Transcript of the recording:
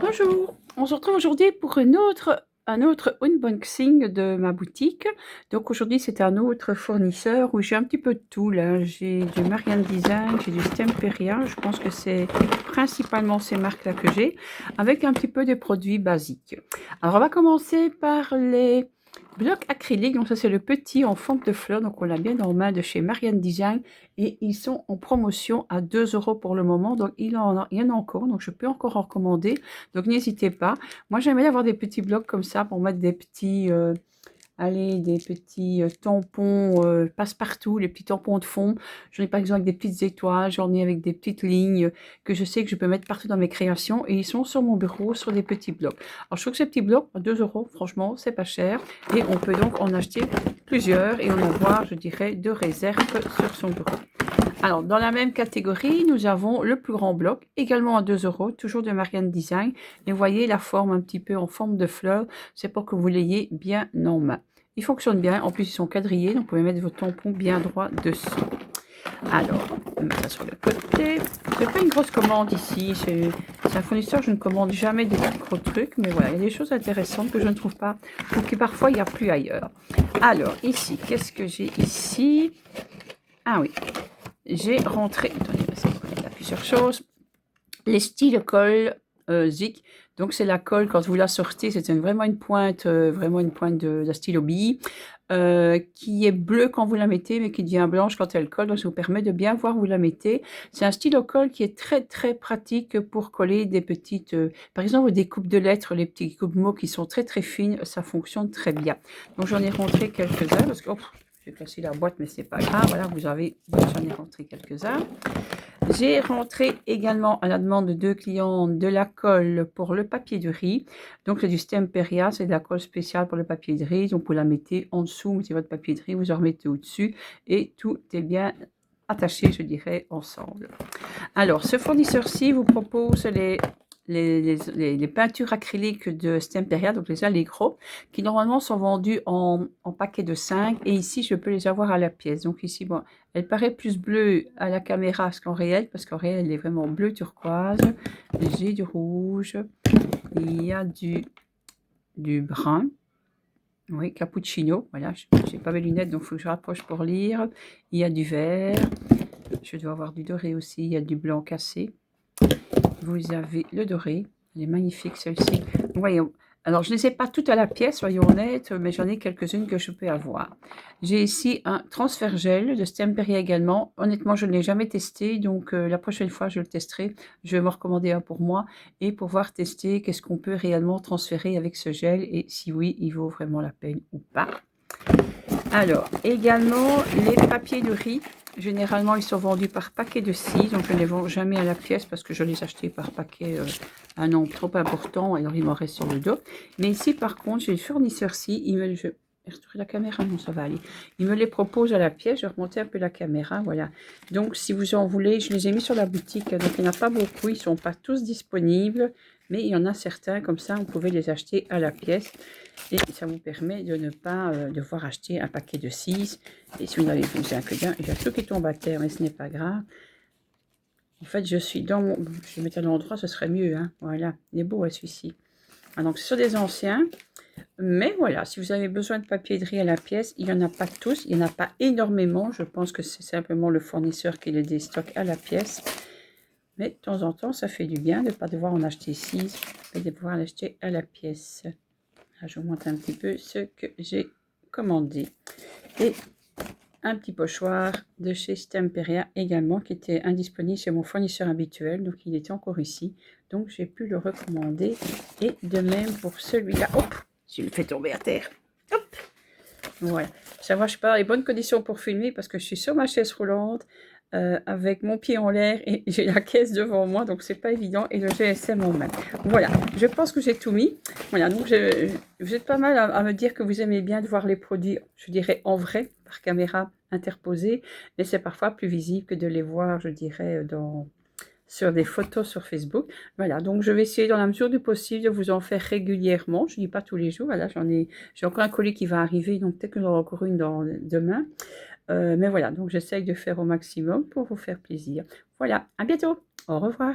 Bonjour, on se retrouve aujourd'hui pour un autre unboxing de ma boutique. Donc aujourd'hui c'est un autre fournisseur où j'ai un petit peu de tout là. J'ai du Marianne Design, j'ai du Stemperia, je pense que c'est principalement ces marques là que j'ai, avec un petit peu de produits basiques. Alors on va commencer par les blocs acryliques, donc ça c'est le petit en forme de fleur, donc on l'a bien en main de chez Marianne Design et ils sont en promotion à 2 € pour le moment, donc il y en a encore, donc je peux encore en recommander. Donc n'hésitez pas. Moi j'aimerais avoir des petits blocs comme ça pour mettre des petits, des petits tampons passe-partout, les petits tampons de fond. J'en ai par exemple avec des petites étoiles, j'en ai avec des petites lignes que je sais que je peux mettre partout dans mes créations et ils sont sur mon bureau sur des petits blocs. Alors je trouve que ces petits blocs, à 2 €, franchement, c'est pas cher et on peut donc en acheter plusieurs et en avoir, je dirais, de réserve sur son bureau. Alors, dans la même catégorie, nous avons le plus grand bloc, également à 2 €, toujours de Marianne Design. Et vous voyez la forme un petit peu en forme de fleur, c'est pour que vous l'ayez bien en main. Il fonctionne bien, en plus ils sont quadrillés, donc vous pouvez mettre vos tampons bien droit dessus. Alors, on met ça sur le côté. C'est pas une grosse commande ici, c'est un fournisseur, je ne commande jamais des gros trucs, mais voilà, il y a des choses intéressantes que je ne trouve pas, ou que parfois il n'y a plus ailleurs. Alors, ici, qu'est-ce que j'ai ici? Ah oui, j'ai rentré, attendez, parce qu'il y a plusieurs choses, les styles colle Zik. Donc c'est la colle, quand vous la sortez, c'est vraiment une pointe de la stylo bille, qui est bleue quand vous la mettez, mais qui devient blanche quand elle colle, donc ça vous permet de bien voir où vous la mettez. C'est un stylo colle qui est très très pratique pour coller des petites, par exemple des coupes de lettres, les petits coupes mots qui sont très très fines, ça fonctionne très bien. Donc j'en ai rentré quelques-uns, parce que j'ai cassé la boîte, mais c'est pas grave, voilà, j'en ai rentré quelques-uns. J'ai rentré également à la demande de 2 clients de la colle pour le papier de riz. Donc c'est du Stemperia, c'est de la colle spéciale pour le papier de riz. Donc vous la mettez en dessous, vous mettez votre papier de riz, vous en remettez au-dessus et tout est bien attaché, je dirais, ensemble. Alors ce fournisseur-ci vous propose les peintures acryliques de Stemperia, donc les Allegro, qui normalement sont vendues en paquet de 5 et ici je peux les avoir à la pièce. Donc ici, bon, elle paraît plus bleue à la caméra qu'en réel, parce qu'en réel elle est vraiment bleu turquoise. J'ai du rouge, il y a du brun, oui, cappuccino, voilà, j'ai pas mes lunettes donc il faut que je rapproche pour lire. Il y a du vert, je dois avoir du doré aussi, il y a du blanc cassé. Vous avez le doré, elle est magnifique celle-ci. Voyons. Alors, je ne les ai pas toutes à la pièce, soyons honnêtes, mais j'en ai quelques-unes que je peux avoir. J'ai ici un transfert gel de Stemperia également. Honnêtement, je ne l'ai jamais testé, donc la prochaine fois, je le testerai. Je vais me recommander un pour moi et pouvoir tester qu'est-ce qu'on peut réellement transférer avec ce gel et si oui, il vaut vraiment la peine ou pas. Alors, également, les papiers de riz. Généralement, ils sont vendus par paquet de 6, donc je ne les vends jamais à la pièce parce que je les achetais par paquet un nombre trop important, alors il m'en reste sur le dos. Mais ici, par contre, j'ai le fournisseur-ci, je vais restaurer la caméra, non, ça va aller. Il me les propose à la pièce, je vais remonter un peu la caméra, voilà. Donc, si vous en voulez, je les ai mis sur la boutique, donc il n'y en a pas beaucoup, ils ne sont pas tous disponibles, mais il y en a certains, comme ça, vous pouvez les acheter à la pièce. Et ça vous permet de ne pas devoir acheter un paquet de 6. Et si vous n'avez besoin que d'un, il y a tout qui tombe à terre, mais ce n'est pas grave. En fait, je suis dans mon... Je vais mettre à l'endroit, ce serait mieux. Hein. Voilà, il est beau celui-ci. Ah, donc, ce sont des anciens. Mais voilà, si vous avez besoin de papier de riz à la pièce, il n'y en a pas tous. Il n'y en a pas énormément. Je pense que c'est simplement le fournisseur qui les déstocke à la pièce. Mais de temps en temps, ça fait du bien de ne pas devoir en acheter 6, mais de pouvoir l'acheter à la pièce. Là, je vous montre un petit peu ce que j'ai commandé. Et un petit pochoir de chez Stemperia également, qui était indisponible chez mon fournisseur habituel. Donc, il était encore ici. Donc, j'ai pu le recommander. Et de même pour celui-là. Hop, je le fais tomber à terre. Hop, voilà. Ça va, je suis pas dans les bonnes conditions pour filmer parce que je suis sur ma chaise roulante. Avec mon pied en l'air et j'ai la caisse devant moi, donc c'est pas évident, et le GSM en main. Voilà, je pense que j'ai tout mis. Voilà, donc vous êtes pas mal à me dire que vous aimez bien de voir les produits, je dirais en vrai, par caméra interposée, mais c'est parfois plus visible que de les voir, je dirais, sur des photos sur Facebook. Voilà, donc je vais essayer dans la mesure du possible de vous en faire régulièrement. Je ne dis pas tous les jours, voilà, j'ai encore un colis qui va arriver, donc peut-être que j'en aurai encore une demain. Mais voilà, donc j'essaye de faire au maximum pour vous faire plaisir. Voilà, à bientôt. Au revoir.